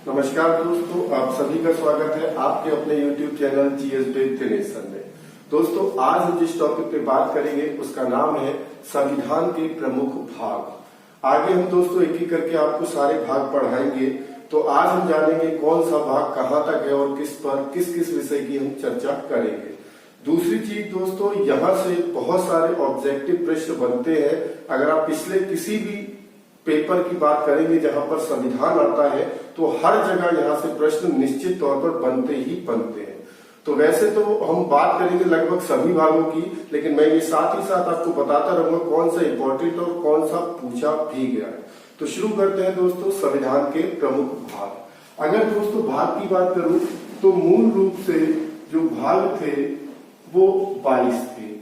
नमस्कार दोस्तों, आप सभी का स्वागत है आपके अपने YouTube चैनल जीएस नेशन में। दोस्तों, आज हम जिस टॉपिक पे बात करेंगे उसका नाम है संविधान के प्रमुख भाग। आगे हम दोस्तों एक एक करके आपको सारे भाग पढ़ाएंगे। तो आज हम जानेंगे कौन सा भाग कहाँ तक है और किस पर किस किस विषय की हम चर्चा करेंगे। दूसरी चीज दोस्तों, यहाँ से बहुत सारे ऑब्जेक्टिव प्रश्न बनते हैं। अगर आप पिछले किसी भी पेपर की बात करेंगे जहां पर संविधान आता है तो हर जगह यहाँ से प्रश्न निश्चित तौर पर बनते ही बनते हैं। तो वैसे तो हम बात करेंगे लगभग सभी भागों की, लेकिन मैं ये साथ ही साथ आपको बताता रहूंगा कौन सा इंपॉर्टेंट और कौन सा पूछा भी गया है। तो शुरू करते हैं दोस्तों संविधान के प्रमुख भाग। अगर दोस्तों भाग की बात करूं तो मूल रूप से जो भाग थे वो 22 थे।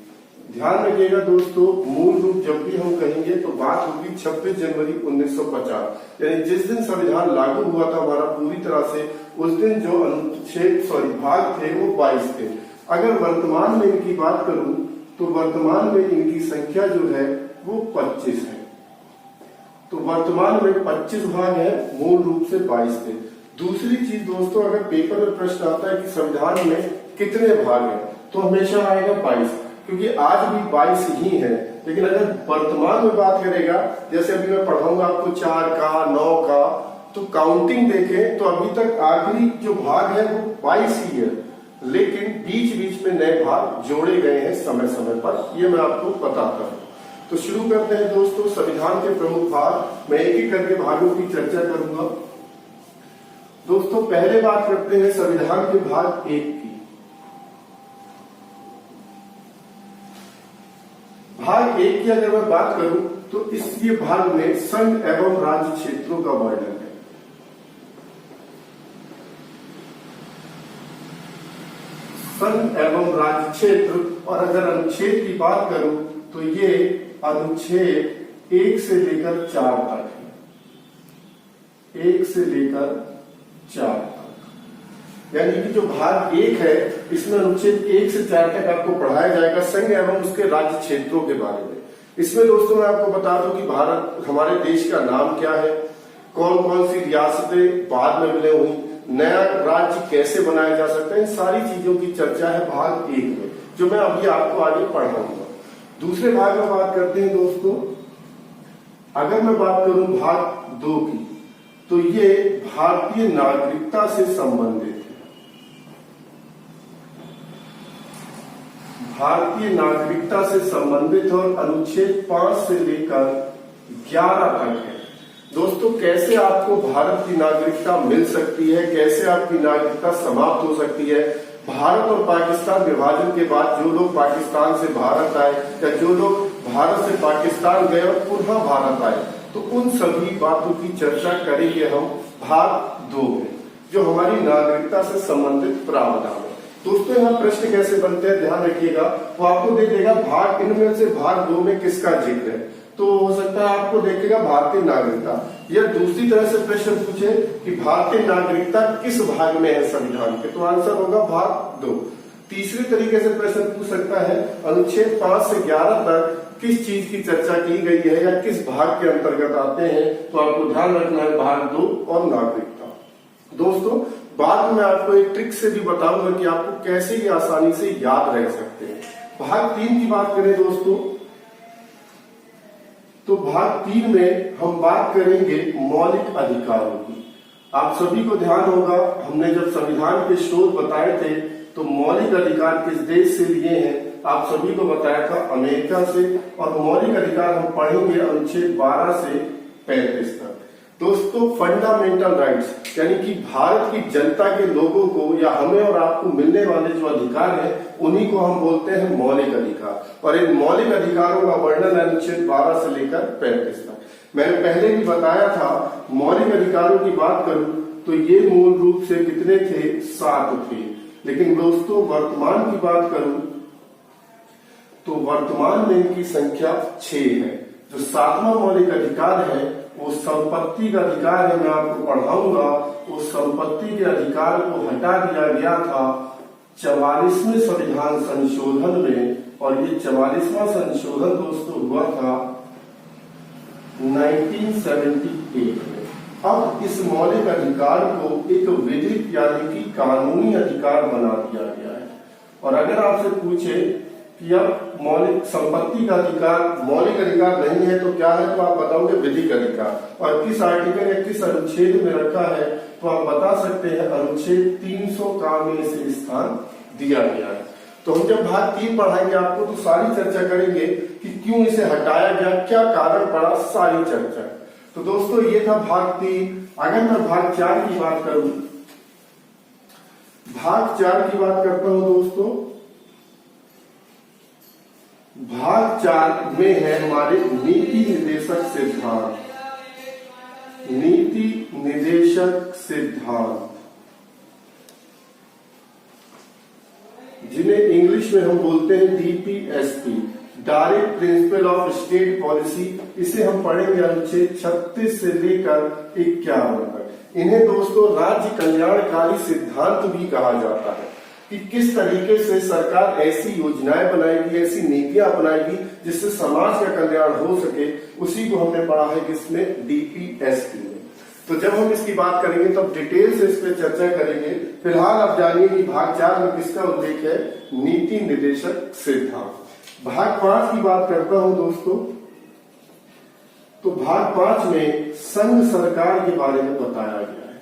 ध्यान रखिएगा दोस्तों, मूल रूप जब भी हम कहेंगे तो बात होगी 26 जनवरी 1950, यानी जिस दिन संविधान लागू हुआ था हमारा पूरी तरह से, उस दिन जो भाग थे वो 22 थे। अगर वर्तमान में इनकी बात करूं तो वर्तमान में इनकी संख्या जो है वो 25 है। तो वर्तमान में 25 भाग है, मूल रूप से 22 थे। दूसरी चीज दोस्तों, अगर पेपर में प्रश्न आता है कि संविधान में कितने भाग हैं तो हमेशा आएगा 22, क्योंकि आज भी 22 ही है। लेकिन अगर वर्तमान में बात करेगा, जैसे अभी मैं पढ़ाऊंगा आपको 4 का 9 का, तो काउंटिंग देखें तो अभी तक आखिरी जो भाग है वो 22 ही है, लेकिन बीच बीच में नए भाग जोड़े गए हैं समय समय पर। ये मैं आपको बताता हूँ। तो शुरू करते हैं दोस्तों संविधान के प्रमुख भाग। मैं एक एक करके भागों की चर्चा करूंगा। दोस्तों पहले बात करते हैं संविधान के भाग 1 की। भाग 1 की अगर मैं बात करूं तो इस ये भाग में संघ एवं राज्य क्षेत्रों का वर्णन है। संघ एवं राज्य क्षेत्र, और अगर अनुच्छेद की बात करूं तो ये अनुच्छेद 1 से लेकर 4 तक है। 1 से लेकर 4 तक, यानी कि जो भाग 1 है इसमें अनुच्छेद 1 से 4 तक आपको पढ़ाया जाएगा संघ एवं उसके राज्य क्षेत्रों के बारे में। इसमें दोस्तों मैं आपको बता दूं कि भारत हमारे देश का नाम क्या है, कौन कौन सी रियासतें बाद में विलय हुई, नया राज्य कैसे बनाया जा सकता है, इन सारी चीजों की चर्चा है भाग 1 में, जो मैं अभी आपको आगे पढ़ाऊंगा। दूसरे भाग में बात करते हैं दोस्तों, अगर मैं बात करूं भाग 2 की, तो ये भारतीय नागरिकता से संबंधित है। भारतीय नागरिकता से संबंधित और अनुच्छेद 5 से लेकर 11 तक है। दोस्तों कैसे आपको भारत की नागरिकता मिल सकती है, कैसे आपकी नागरिकता समाप्त हो सकती है। भारत और पाकिस्तान विभाजन के बाद जो लोग पाकिस्तान से भारत आए या जो लोग भारत से पाकिस्तान गए और पुनः भारत आए, तो उन सभी बातों की चर्चा करेंगे हम भाग 2 में, जो हमारी नागरिकता से संबंधित प्रावधान है। दोस्तों यहाँ प्रश्न कैसे बनते हैं ध्यान रखिएगा। वो आपको दे देगा भाग इनमें से भाग 2 में किसका जिक्र है, तो हो सकता है आपको देखेगा भारतीय नागरिकता, या दूसरी तरह से प्रश्न पूछे कि भारतीय नागरिकता किस भाग में है संविधान के, तो आंसर होगा भाग 2। तीसरी तरीके से प्रश्न पूछ सकता है अनुच्छेद 5 से 11 तक किस चीज की चर्चा की गई है या किस भाग के अंतर्गत आते हैं, तो आपको ध्यान रखना है भाग 2 और नागरिकता। दोस्तों बाद में आपको एक ट्रिक से भी बताऊंगा कि आपको कैसे ये आसानी से याद रह सकते हैं। भाग 3 की बात करें दोस्तों, तो भाग 3 में हम बात करेंगे मौलिक अधिकारों की। आप सभी को ध्यान होगा, हमने जब संविधान के स्रोत बताए थे तो मौलिक अधिकार किस देश से लिए हैं, आप सभी को बताया था अमेरिका से। और मौलिक अधिकार हम पढ़ेंगे अनुच्छेद 12 से 35 तक। दोस्तों फंडामेंटल राइट्स, यानी कि भारत की जनता के लोगों को या हमें और आपको मिलने वाले जो अधिकार हैं उन्हीं को हम बोलते हैं मौलिक अधिकार। और इन मौलिक अधिकारों का वर्णन अनुच्छेद 12 से लेकर 35 तक। मैंने पहले भी बताया था, मौलिक अधिकारों की बात करूं तो ये मूल रूप से कितने थे, 7 थे। लेकिन दोस्तों वर्तमान की बात करूं तो वर्तमान में इनकी संख्या 6 है। जो 7वां मौलिक अधिकार है वो संपत्ति का अधिकार है। मैं आपको पढ़ाऊंगा, उस संपत्ति के अधिकार को हटा दिया गया था 44वें संविधान संशोधन में, और ये 44वां संशोधन दोस्तों हुआ था 1978 में। अब इस मौलिक अधिकार को एक विधिक यानी कि कानूनी अधिकार बना दिया गया है। और अगर आपसे पूछे कि अब मौलिक संपत्ति का अधिकार मौलिक अधिकार नहीं है तो क्या है, तो आप बताओगे विधिक अधिकार। और किस आर्टिकल या किस अनुच्छेद में रखा है, तो आप बता सकते हैं अनुच्छेद 300 का में इसे स्थान दिया गया है। तो हम जब भाग 3 पढ़ाएंगे आपको तो सारी चर्चा करेंगे कि क्यों इसे हटाया गया, क्या कारण पड़ा, सारी चर्चा। तो दोस्तों ये था भाग 3। अगर मैं भाग 4 की बात करूं, भाग 4 की बात करता हूं दोस्तों, भाग 4 में है हमारे नीति निर्देशक सिद्धांत। नीति निर्देशक सिद्धांत जिन्हें इंग्लिश में हम बोलते हैं DPSP, direct principle of state policy. इसे हम पढ़ेंगे अनुच्छेद 36 से लेकर 51 तक। इन्हें दोस्तों राज्य कल्याणकारी सिद्धांत भी कहा जाता है कि किस तरीके से सरकार ऐसी योजनाएं बनाएगी, ऐसी नीतियां बनाएगी जिससे समाज का कल्याण हो सके। उसी को हमने पढ़ा है किसमें, डीपीएसपी में। तो जब हम इसकी बात करेंगे तब डिटेल से इस पर चर्चा करेंगे। फिलहाल आप जानिए कि भाग 4 में किसका उल्लेख है, नीति निर्देशक सिद्धांत। भाग 5 की बात करता हूं दोस्तों, तो भाग 5 में संघ सरकार के बारे में बताया गया है।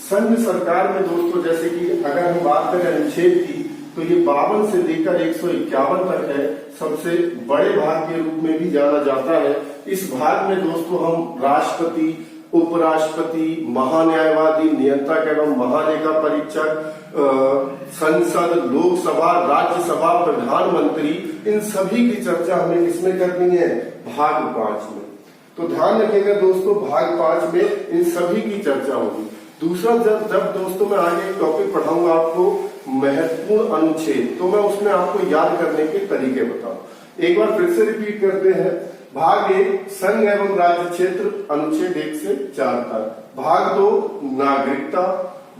संघ सरकार में दोस्तों जैसे कि अगर हम बात करें अनुच्छेद की, तो ये 52 से लेकर 151 तक है। सबसे बड़े भाग के रूप में भी जाना जाता है। इस भाग में दोस्तों हम राष्ट्रपति, उपराष्ट्रपति, महान्यायवादी, नियंत्रक एवं महालेखा परीक्षक, संसद, लोकसभा, राज्यसभा, प्रधानमंत्री, इन सभी की चर्चा हमें किसमें करनी है, भाग 5 में। तो ध्यान रखिएगा दोस्तों, भाग 5 में इन सभी की चर्चा होगी। दूसरा जब दोस्तों मैं आगे एक टॉपिक पढ़ाऊंगा आपको महत्वपूर्ण अनुच्छेद, तो मैं उसमें आपको याद करने के तरीके बताऊं। एक बार फिर से रिपीट करते हैं। भाग 1 संघ एवं राज्य क्षेत्र, अनुच्छेद 1 से 4 तक। भाग 2 नागरिकता।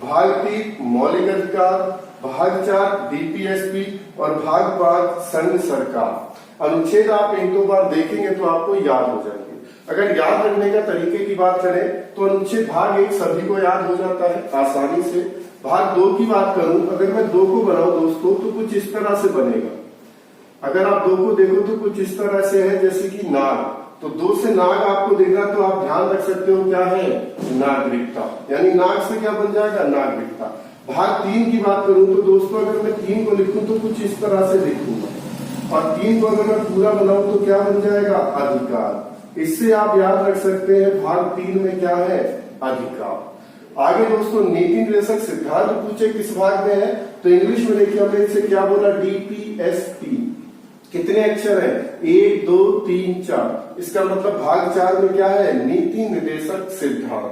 भाग 3 मौलिक अधिकार। भाग 4 डीपीएसपी और भाग 5 संघ सरकार। अनुच्छेद आप 1-2 बार देखेंगे तो आपको याद हो जाएंगे। अगर याद रखने का तरीके की बात करें तो अनुच्छेद भाग 1 सभी को याद हो जाता है आसानी से। भाग 2 की बात करूं, अगर मैं 2 को बनाऊं दोस्तों तो कुछ इस तरह से बनेगा। अगर आप 2 को देखो तो कुछ इस तरह से है, जैसे कि नाग। तो 2 से नाग आपको देखना, तो आप ध्यान रख सकते हो क्या है, नागरिकता। यानी नाग से क्या बन जाएगा, नागरिकता। भाग 3 की बात करूं तो दोस्तों अगर मैं 3 को लिखूं तो कुछ इस तरह से लिखूंगा, और 3 को अगर मैं पूरा बनाऊं तो क्या बन जाएगा, अधिकार। इससे आप याद रख सकते हैं भाग 3 में क्या है, अधिकार। आगे दोस्तों नीति निर्देशक सिद्धांत पूछे किस भाग में है, तो इंग्लिश में देखिए हमने इसे क्या बोला, डीपीएसपी। कितने अक्षर है, 1 2 3 4। इसका मतलब भाग 4 में क्या है, नीति निर्देशक सिद्धांत।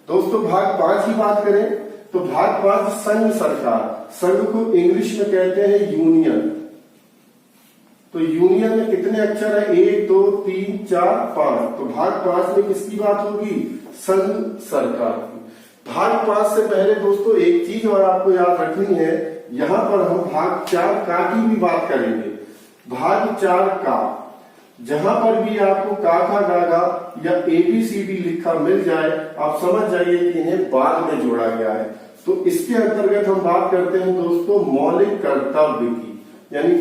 दोस्तों भाग 5 की बात करें तो भाग 5 संघ सरकार। संघ को इंग्लिश में कहते हैं यूनियन। तो यूनियन में कितने अक्षर है, 1 2 3 4 5। तो भाग 5 में किसकी बात होगी, संघ सरकार की। भाग 5 से पहले दोस्तों एक चीज और आपको याद रखनी है, यहां पर हम भाग 4 का की भी बात करेंगे। भाग 4 का, जहां पर भी आपको का खा गा गा या ABCD लिखा मिल जाए, आप समझ जाइए कि इन्हें बाद में जोड़ा गया है। तो इसके अंतर्गत हम बात करते हैं दोस्तों मौलिक कर्तव्य की, यानी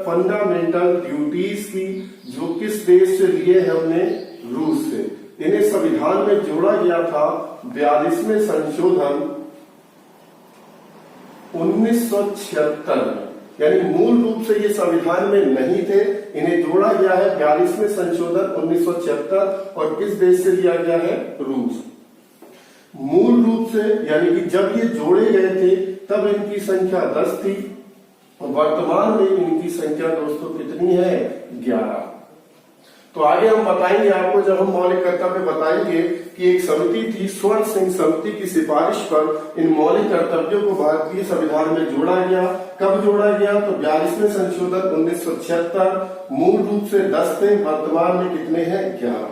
फंडामेंटल ड्यूटीज की, जो किस देश से लिए हैं हमने, रूस से। इन्हें संविधान में जोड़ा गया था 42वें संशोधन 1976 में। यानी मूल रूप से ये संविधान में नहीं थे, इन्हें जोड़ा गया है 42वें संशोधन 1976। और किस देश से लिया गया है, रूस। मूल रूप से यानी कि जब ये जोड़े गए थे तब इनकी संख्या 10 थी, और वर्तमान में इनकी संख्या दोस्तों कितनी है, 11। तो आगे हम बताएंगे आपको, जब हम मौलिक कर्तव्य बताएंगे कि एक समिति थी, स्वर्ण सिंह समिति की सिफारिश पर इन मौलिक कर्तव्यों को भारतीय संविधान में जोड़ा गया। कब जोड़ा गया, तो 42वें संशोधन 1976। मूल रूप से 10 थे, वर्तमान में कितने हैं, 11।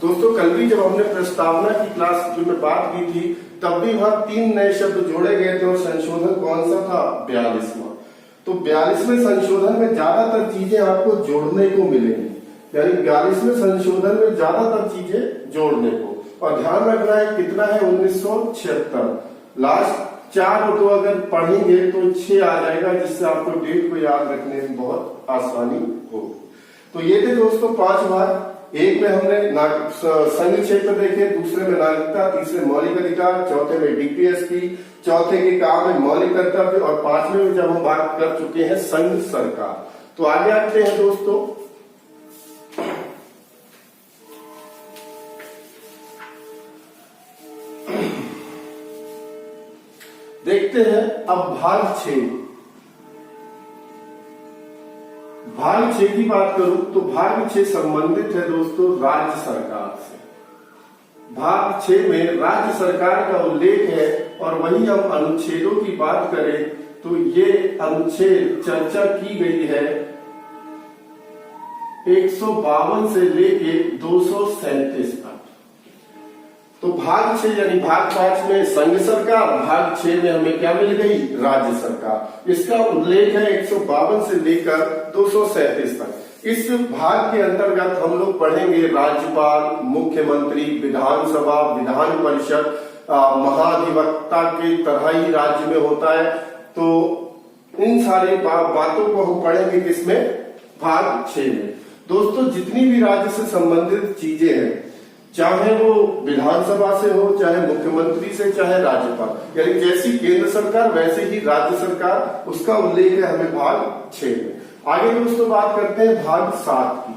दोस्तों कल भी जब हमने प्रस्तावना की क्लास में बात की थी, तब भी वहां 3 नए शब्द जोड़े गए थे, और संशोधन कौन सा था, 42वां। तो 42वें संशोधन में ज्यादातर चीजें आपको जोड़ने को मिलेंगी। यानी 42वें संशोधन में ज्यादातर चीजें जोड़ने को। और ध्यान रखना है कितना है 1976, लास्ट 4 तो अगर पढ़ेंगे तो 6 आ जाएगा, जिससे आपको डेट को याद रखने में बहुत आसानी होगी। तो ये थे दोस्तों 5 भाग। एक में हमने संघ क्षेत्र देखे, दूसरे में नागरिकता, तीसरे मौलिक अधिकार, चौथे में डीपीएसपी, चौथे के काम है मौलिक कर्तव्य, और 5वें में जब हम बात कर चुके हैं संघ सरकार। तो आगे आते हैं दोस्तों। देखते हैं अब भाग 6। भाग 6 की बात करूं तो भाग 6 संबंधित है दोस्तों राज्य सरकार से। भाग 6 में राज्य सरकार का उल्लेख है, और वही हम अनुच्छेदों की बात करें तो ये अनुच्छेद चर्चा की गई है 152 से लेके 237 तक। तो भाग 6 यानी भाग 5 में संघ सरकार, भाग 6 में हमें क्या मिल गई राज्य सरकार। इसका उल्लेख है 152 से लेकर 237 तक। इस भाग के अंतर्गत हम लोग पढ़ेंगे राज्यपाल, मुख्यमंत्री, विधानसभा, विधान परिषद, महाधिवक्ता की तरह ही राज्य में होता है। तो इन सारी बातों को हम पढ़ेंगे किसमें, भाग 6 में। दोस्तों जितनी भी राज्य से संबंधित चीजें हैं, चाहे वो विधानसभा से हो, चाहे मुख्यमंत्री से, चाहे राज्यपाल, यानी जैसी केंद्र सरकार वैसे ही राज्य सरकार, उसका उल्लेख है हमें भाग 6 में। आगे दोस्तों बात करते हैं भाग 7 की।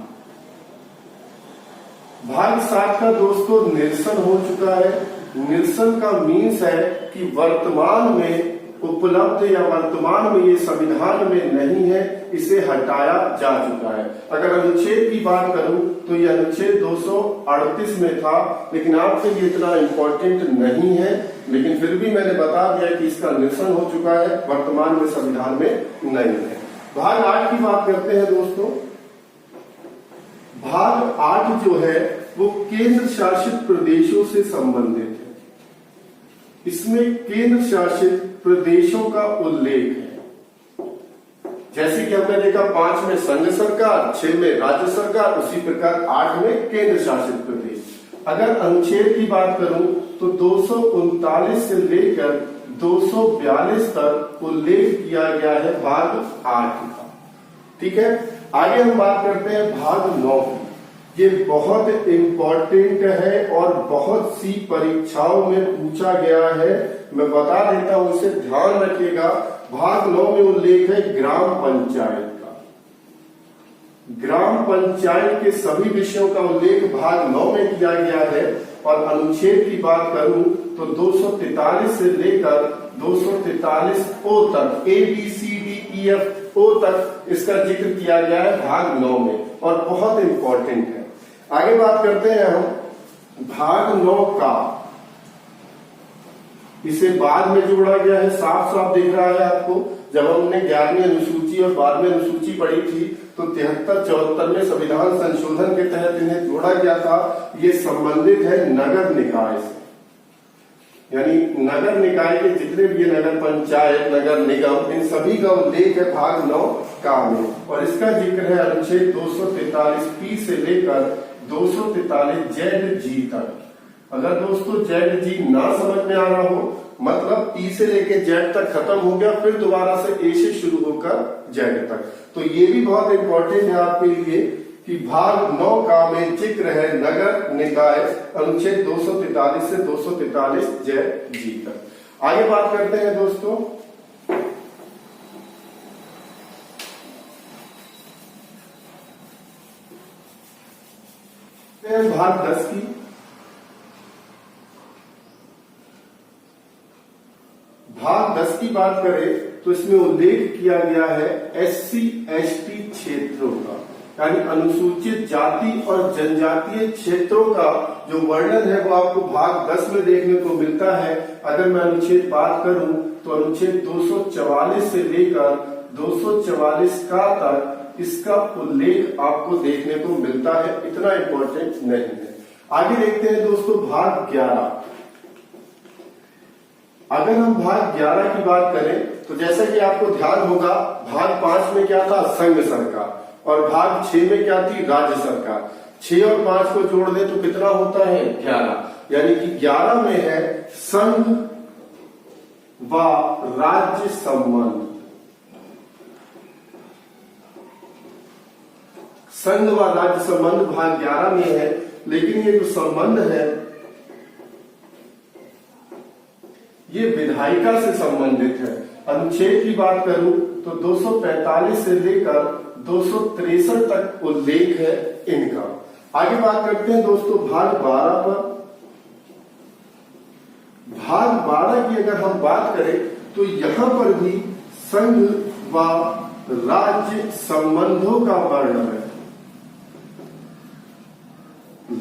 भाग 7 का दोस्तों निरसन हो चुका है। निरसन का मीन्स है कि वर्तमान में उपलब्ध या वर्तमान में ये संविधान में नहीं है, इसे हटाया जा चुका है। अगर अनुच्छेद की बात करूं तो ये अनुच्छेद 238 में था, लेकिन आपके लिए इतना इंपॉर्टेंट नहीं है, लेकिन फिर भी मैंने बता दिया कि इसका निरसन हो चुका है, वर्तमान में संविधान में नहीं है। भाग 8 की बात करते हैं दोस्तों। भाग 8 जो है वो केंद्र शासित प्रदेशों से संबंधित है। इसमें केंद्र शासित प्रदेशों का उल्लेख है। जैसे कि हमने देखा 5 में संघ सरकार, 6 में राज्य सरकार, उसी प्रकार 8 में केंद्र शासित प्रदेश। अगर अनुच्छेद की बात करूं तो 239 से लेकर 242 तक उल्लेख किया गया है भाग 8 का। ठीक है, आगे हम बात करते हैं भाग 9 की। ये बहुत इंपॉर्टेंट है और बहुत सी परीक्षाओं में पूछा गया है, मैं बता देता हूं, इसे ध्यान रखिएगा। भाग 9 में उल्लेख है ग्राम पंचायत का। ग्राम पंचायत के सभी विषयों का उल्लेख भाग 9 में किया गया है। और अनुच्छेद की बात करूं तो 243 से लेकर 243 ओ तक, ABCDEF ओ तक इसका जिक्र किया गया है भाग 9 में, और बहुत इंपॉर्टेंट है। आगे बात करते हैं हम भाग 9 का। इसे बाद में जोड़ा गया है, साफ साफ दिख रहा है आपको। जब हमने 11वीं अनुसूची और 12वीं अनुसूची पढ़ी थी तो 73-74 में संविधान संशोधन के तहत इन्हें जोड़ा गया था। ये संबंधित है नगर निकाय से, यानी नगर निकाय के जितने भी नगर पंचायत, नगर निगम, इन सभी का उल्लेख है भाग 9 का में। और इसका जिक्र है अनुच्छेद 243P से लेकर 243 ZG तक। अगर दोस्तों ZG ना समझ में आ रहा हो, मतलब P से लेके Z तक खत्म हो गया, फिर दोबारा से A से शुरू होकर Z तक। तो ये भी बहुत इंपॉर्टेंट है आपके लिए कि भाग 9 का में जिक्र है नगर निकाय, अनुच्छेद 243 से 243 ZG तक। आगे बात करते हैं दोस्तों भाग 10 की। भाग 10 की बात करें तो इसमें उल्लेख किया गया है SC/ST क्षेत्रों का, यानी अनुसूचित जाति और जनजातीय क्षेत्रों का जो वर्णन है वो आपको भाग 10 में देखने को मिलता है। अगर मैं अनुच्छेद बात करूं तो अनुच्छेद 244 से लेकर 244 का तक इसका उल्लेख आपको देखने को मिलता है, इतना इंपॉर्टेंट नहीं है। आगे देखते हैं दोस्तों भाग 11। अगर हम भाग 11 की बात करें तो जैसा कि आपको ध्यान होगा, भाग 5 में क्या था, संघ सरकार, और भाग 6 में क्या थी, राज्य सरकार। 6 और 5 को जोड़ दे तो कितना होता है, 11, यानी कि 11 में है संघ व राज्य संबंध। संघ व राज्य संबंध भाग 11 में है, लेकिन ये जो संबंध है ये विधायिका से संबंधित है। अनुच्छेद की बात करूं तो 245 से लेकर 263 तक उल्लेख है इनका। आगे बात करते हैं दोस्तों भाग 12 पर। भाग 12 की अगर हम बात करें तो यहां पर भी संघ व राज्य संबंधों का वर्णन है,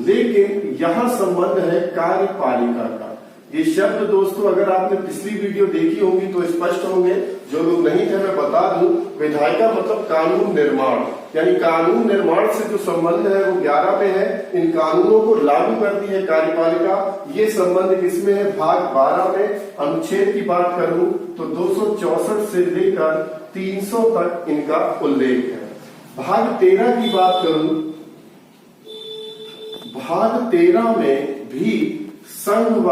लेकिन यहां संबंध है कार्यपालिका का। ये शब्द दोस्तों अगर आपने पिछली वीडियो देखी होगी तो स्पष्ट होंगे, जो लोग नहीं थे मैं बता दूं। विधायिका मतलब कानून निर्माण, यानी कानून निर्माण से जो संबंध है वो 11 पे है। इन कानूनों को लागू करती है कार्यपालिका। ये संबंध किसमें है, भाग 12 में। अनुच्छेद की बात करूं तो 264 से लेकर 300 तक इनका उल्लेख है। भाग 13 की बात करूं, भाग 13 में भी संघ व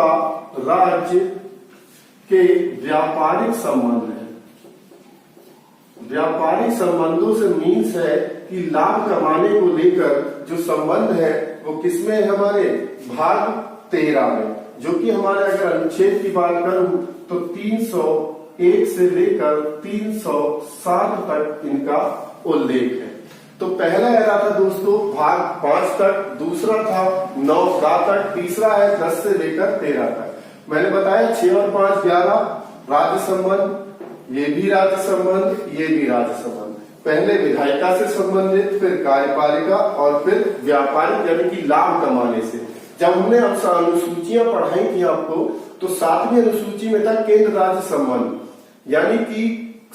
राज्य के व्यापारिक संबंध है। व्यापारिक संबंधों से मीन्स है कि लाभ कमाने को लेकर जो संबंध है वो किसमें है, हमारे भाग 13 में, जो कि हमारे अगर अनुच्छेद की बात करूं तो 301 से लेकर 307 तक इनका उल्लेख है। तो पहला रहा था दोस्तों भाग 5 तक, दूसरा था 9 तक, तीसरा है 10 से लेकर 13 तक। मैंने बताया 6 और 5 11, राज्य संबंध, ये भी राज्य संबंध, ये भी राज्य संबंध। पहले विधायिका से संबंधित, फिर कार्यपालिका और फिर व्यापारिक यानी कि लाभ कमाने से। जब हमने अनुसूचियां पढ़ाई थी आपको तो 7वीं अनुसूची में था केंद्र राज्य संबंध, यानी कि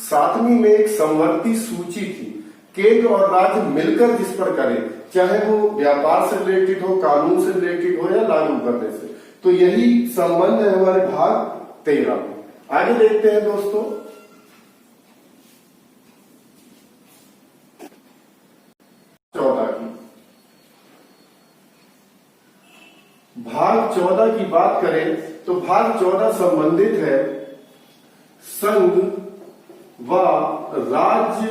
7वीं में एक समवर्ती सूची थी, केंद्र और राज्य मिलकर जिस पर करें, चाहे वो व्यापार से रिलेटेड हो, कानून से रिलेटेड हो या लागू करने से। तो यही संबंध है हमारे भाग 13 में। आगे देखते हैं दोस्तों भाग 14 की बात करें तो भाग 14 संबंधित है संघ व राज्य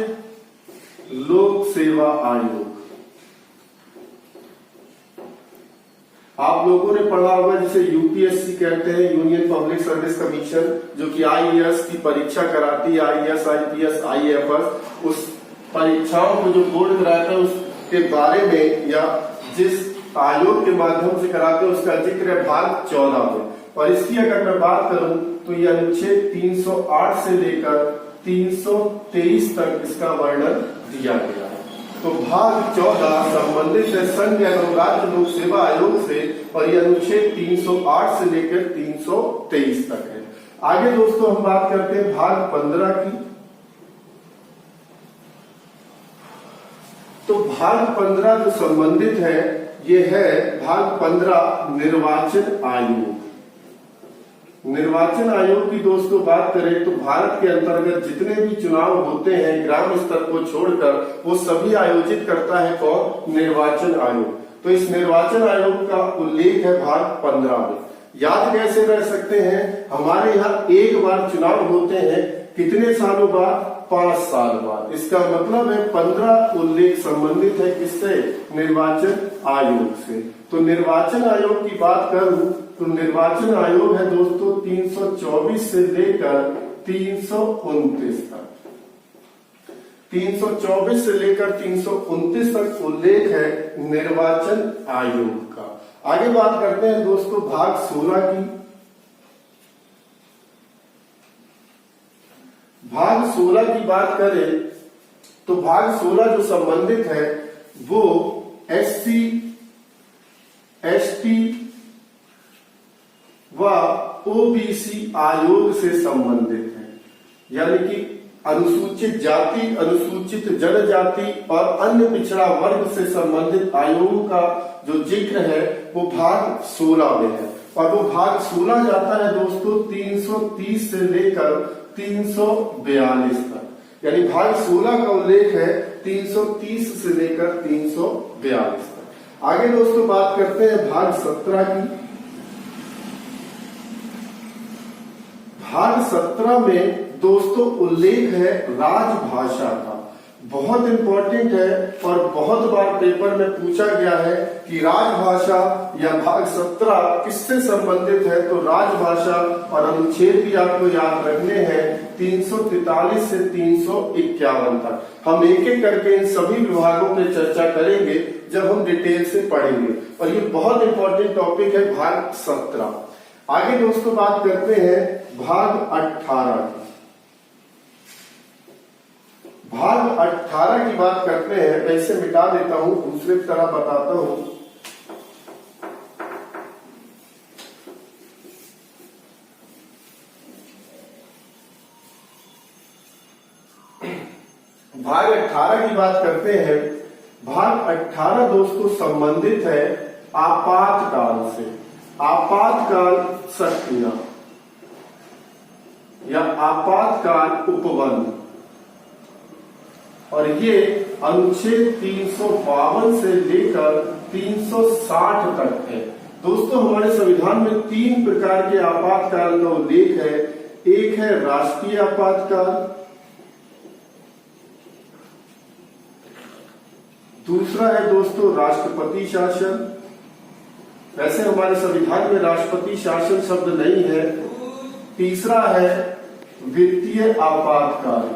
लोक सेवा आयोग। आप लोगों ने पढ़ा होगा जिसे यूपीएससी कहते हैं, यूनियन पब्लिक सर्विस कमीशन, जो कि आईएएस की परीक्षा कराती है, आईएएस, आईपीएस, आईएफएस। उस परीक्षाओं को जो बोर्ड कराता है उसके बारे में या जिस आयोग के माध्यम से कराते हैं उसका जिक्र है भाग 14 में। और इसकी अगर मैं बात करूं तो ये अनुच्छेद 308 से लेकर 323 तक इसका वर्णन दिया गया है। तो भाग 14 संबंधित है संघ एवं राज्य लोक सेवा आयोग से, और ये अनुच्छेद 308 से लेकर 323 तक है। आगे दोस्तों हम बात करते हैं भाग 15 की। तो भाग 15 जो संबंधित है ये है भाग 15 निर्वाचन आयोग। निर्वाचन आयोग की दोस्तों बात करें तो भारत के अंतर्गत जितने भी चुनाव होते हैं ग्राम स्तर को छोड़कर वो सभी आयोजित करता है कौन, निर्वाचन आयोग। तो इस निर्वाचन आयोग का उल्लेख है भाग 15 में। याद कैसे रह सकते हैं, हमारे यहाँ एक बार चुनाव होते हैं, कितने सालों बाद, 5 साल बाद। इसका मतलब है 15 उल्लेख संबंधित है किससे, निर्वाचन आयोग से। तो निर्वाचन आयोग की बात करूं तो निर्वाचन आयोग है दोस्तों 324 से लेकर 329 तक। 324 से लेकर 329 तक उल्लेख है निर्वाचन आयोग का। आगे बात करते हैं दोस्तों भाग 16 की। भाग 16 की बात करें तो भाग 16 जो संबंधित है वो एससी, एसटी व ओबीसी आयोग से संबंधित है, यानी कि अनुसूचित जाति, अनुसूचित जनजाति और अन्य पिछड़ा वर्ग से संबंधित आयोगों का जो जिक्र है वो भाग 16 में है। और वो भाग 16 जाता है दोस्तों 330 से लेकर 342 तक। यानी भाग 16 का उल्लेख है 330 से लेकर 342 तक। आगे दोस्तों बात करते हैं भाग 17 की। भाग 17 में दोस्तों उल्लेख है राजभाषा का। बहुत इंपॉर्टेंट है और बहुत बार पेपर में पूछा गया है कि राजभाषा या भाग 17 किससे संबंधित है। तो राजभाषा और अनुच्छेद भी आपको याद रखने हैं 343 से 351 तक। हम एक एक करके इन सभी विभागों पे चर्चा करेंगे जब हम डिटेल से पढ़ेंगे और ये बहुत इंपॉर्टेंट टॉपिक है भाग 17। आगे दोस्तों बात करते हैं भाग 18 की। भाग 18 की बात करते हैं, मैं इसे मिटा देता हूं, दूसरे तरह बताता हूं। भाग 18 की बात करते हैं। भाग 18 दोस्तों संबंधित है आपातकाल से। आपातकाल शक्तियां या आपातकाल उपबंध, और ये अनुच्छेद 352 से लेकर 360 तक है। दोस्तों हमारे संविधान में 3 प्रकार के आपातकाल का उल्लेख है। एक है राष्ट्रीय आपातकाल, दूसरा है दोस्तों राष्ट्रपति शासन। वैसे हमारे संविधान में राष्ट्रपति शासन शब्द नहीं है। तीसरा है वित्तीय आपातकाल।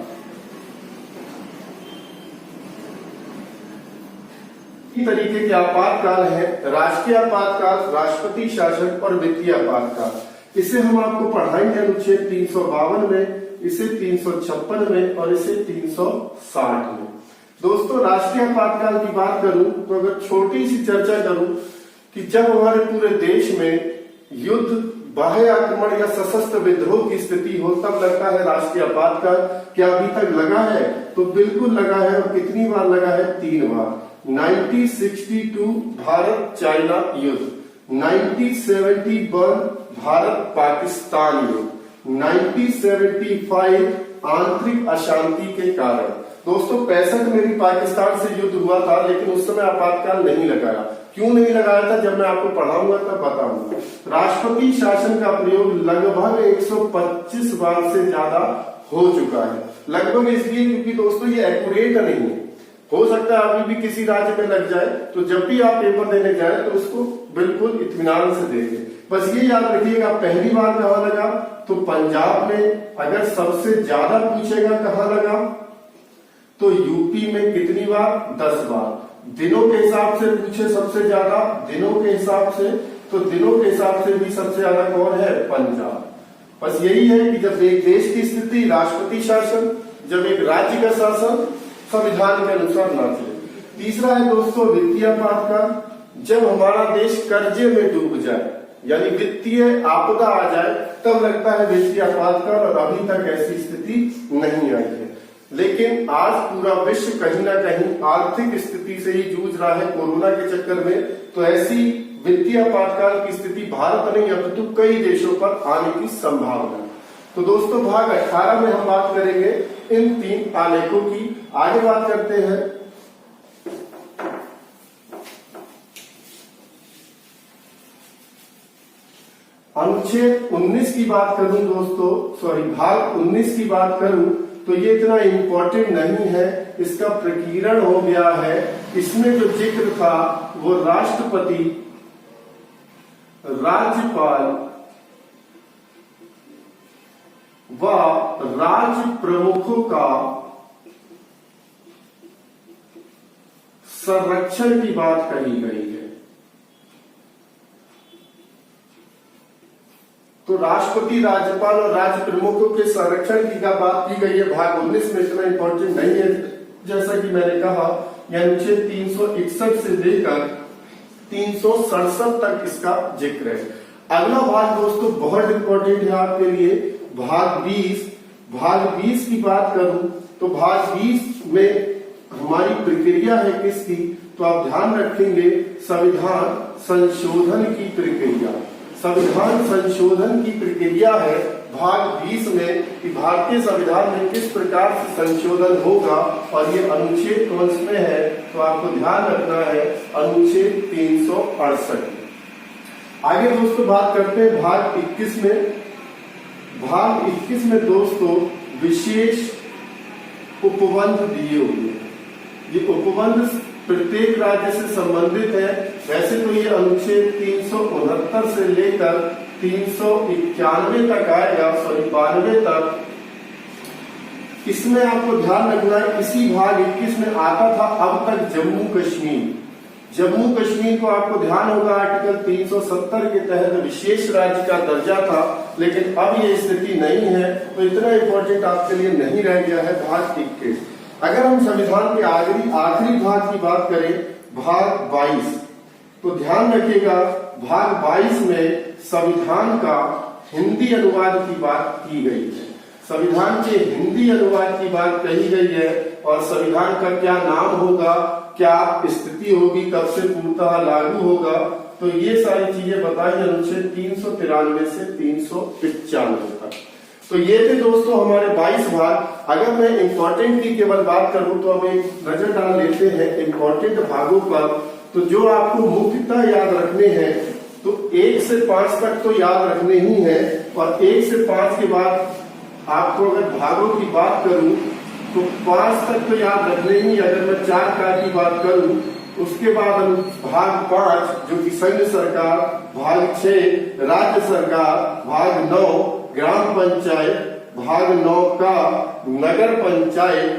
तरीके के आपातकाल है राष्ट्रीय आपातकाल, राष्ट्रपति शासन और वित्तीय आपातकाल। इसे हम आपको पढ़ाएंगे अनुच्छेद 352 में, इसे 356 में और इसे 360 में। दोस्तों राष्ट्रीय आपातकाल की बात करूं तो अगर छोटी सी चर्चा करूं कि जब हमारे पूरे देश में युद्ध, बाह्य आक्रमण या सशस्त्र विद्रोह की स्थिति हो तब लगता है राष्ट्रीय आपातकाल। क्या अभी तक लगा है? तो बिल्कुल लगा है। और कितनी बार लगा है? 3 बार। 1962 भारत चाइना युद्ध, 1971 भारत पाकिस्तान युद्ध, 1975 आंतरिक अशांति के कारण। दोस्तों 65 में भी पाकिस्तान से युद्ध हुआ था, लेकिन उस समय आपातकाल नहीं लगाया। क्यों नहीं लगाया था जब मैं आपको पढ़ाऊंगा तब बताऊंगा। राष्ट्रपति शासन का प्रयोग लगभग 125 बार से ज्यादा हो चुका है। लगभग इसलिए क्योंकि दोस्तों ये एक्यूरेट नहीं है। हो सकता है अभी भी किसी राज्य में लग जाए, तो जब भी आप पेपर देने जाए तो उसको बिल्कुल इत्मीनान से देंगे। बस ये याद रखिएगा पहली बार कहाँ लगा तो पंजाब में। अगर सबसे ज्यादा पूछेगा कहाँ लगा तो यूपी में। कितनी बार? 10 बार। दिनों के हिसाब से पूछे सबसे ज्यादा, दिनों के हिसाब से, तो दिनों के हिसाब से भी सबसे ज्यादा कौन है? पंजाब। बस यही है कि जब एक देश की स्थिति राष्ट्रपति शासन, जब एक राज्य का शासन संविधान के अनुसार ना चले। तीसरा है दोस्तों वित्तीय आपातकाल, जब हमारा देश कर्जे में डूब जाए यानी वित्तीय आपदा आ जाए तब लगता है वित्तीय आपातकाल, और अभी तक ऐसी स्थिति नहीं आई है। लेकिन आज पूरा विश्व कहीं ना कहीं आर्थिक स्थिति से ही जूझ रहा है कोरोना के चक्कर में। तो ऐसी वित्तीय आपातकाल की स्थिति भारत नहीं अपितु कई देशों पर आने की संभावना। तो दोस्तों भाग 18 में हम बात करेंगे इन 3 आलेखों की। आगे बात करते हैं अनुच्छेद 19 की बात करूं दोस्तों, भाग 19 की बात करूं तो ये इतना इम्पोर्टेंट नहीं है। इसका प्रकीर्णन हो गया है। इसमें जो जिक्र था वो राष्ट्रपति, राज्यपाल व राज्य प्रमुखों का संरक्षण की बात कही गई है। तो राष्ट्रपति, राज्यपाल और राज्य प्रमुखों के संरक्षण की बात की गई है भाग 19 में। इतना इंपॉर्टेंट नहीं है। जैसा कि मैंने कहा यह अनुच्छेद 361 से लेकर 367 तक इसका जिक्र है। अगला भाग दोस्तों बहुत इंपॉर्टेंट है आपके लिए, भाग 20। भाग 20 की बात करूं तो भाग 20 में हमारी प्रक्रिया है किसकी? तो आप ध्यान रखेंगे संविधान संशोधन की प्रक्रिया। संविधान संशोधन की प्रक्रिया है भाग 20 में कि भारतीय संविधान में किस प्रकार से संशोधन होगा, और ये अनुच्छेद कौन में है, तो आपको ध्यान रखना है अनुच्छेद 368 में। आगे दोस्तों बात करते हैं भाग 21 में। भाग 21 में दोस्तों विशेष उपबंध दिए हुए हैं। ये उपबंध प्रत्येक राज्य से संबंधित है। वैसे तो ये अनुच्छेद 369 से लेकर 391 तक आएगा, 92 तक। इसमें आपको ध्यान रखना है, इसी भाग 21 में आता था अब तक जम्मू कश्मीर। जम्मू कश्मीर को आपको ध्यान होगा आर्टिकल 370 के तहत विशेष राज्य का दर्जा था, लेकिन अब ये स्थिति नहीं है, तो इतना इंपॉर्टेंट आपके लिए नहीं रह गया है भाग 21। अगर हम संविधान के आखिरी भाग की बात करें, भाग 22, तो ध्यान रखिएगा भाग 22 में संविधान का हिंदी अनुवाद की बात की गई है। संविधान के हिंदी अनुवाद की बात कही गई है, और संविधान का क्या नाम होगा, क्या स्थिति होगी, कब से पूर्णतः लागू होगा, तो ये सारी चीजें बताई अनुच्छेद 393 से 395 तक। तो ये थे दोस्तों हमारे 22 भाग। अगर मैं इम्पोर्टेंट की केवल बात करूं तो अब एक नजर डाल लेते हैं इम्पोर्टेंट भागों पर। तो जो आपको मुख्यतः याद रखने हैं, तो 1 से 5 तक तो याद रखने ही है, और 1 से 5 के बाद आपको अगर भागों की बात करूं तो 5 तक तो याद रखने ही। अगर मैं 4 का की बात करूं, उसके बाद भाग 5 जो कि संघ सरकार, भाग 6 राज्य सरकार, भाग 9 ग्राम पंचायत, भाग 9 का नगर पंचायत,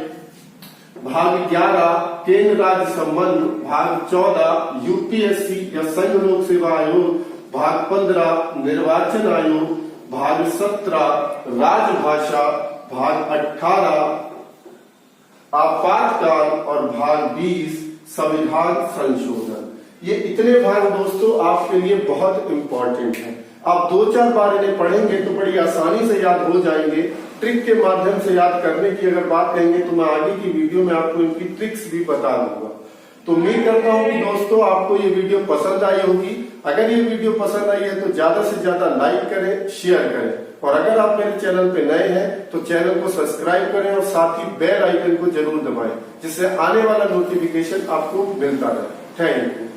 भाग 11 केंद्र राज्य संबंध, भाग 14 यूपीएससी या संघ लोक सेवा आयोग, भाग 15 निर्वाचन आयोग, भाग 17 राजभाषा, भाग 18 आपातकाल, और भाग 20 संविधान संशोधन। ये इतने भाग दोस्तों आपके लिए बहुत इंपॉर्टेंट हैं। आप 2-4 बार इन्हें पढ़ेंगे तो बड़ी आसानी से याद हो जाएंगे। ट्रिक के माध्यम से याद करने की अगर बात करेंगे तो मैं आगे की वीडियो में आपको इनकी ट्रिक्स भी बता दूंगा। तो उम्मीद करता हूं कि दोस्तों आपको ये वीडियो पसंद आई होगी। अगर ये वीडियो पसंद आई है तो ज्यादा से ज्यादा लाइक करें, शेयर करें, और अगर आप मेरे चैनल पे नए हैं तो चैनल को सब्सक्राइब करें, और साथ ही बेल आइकन को जरूर दबाएं, जिससे आने वाला नोटिफिकेशन आपको मिलता रहे। Thank you.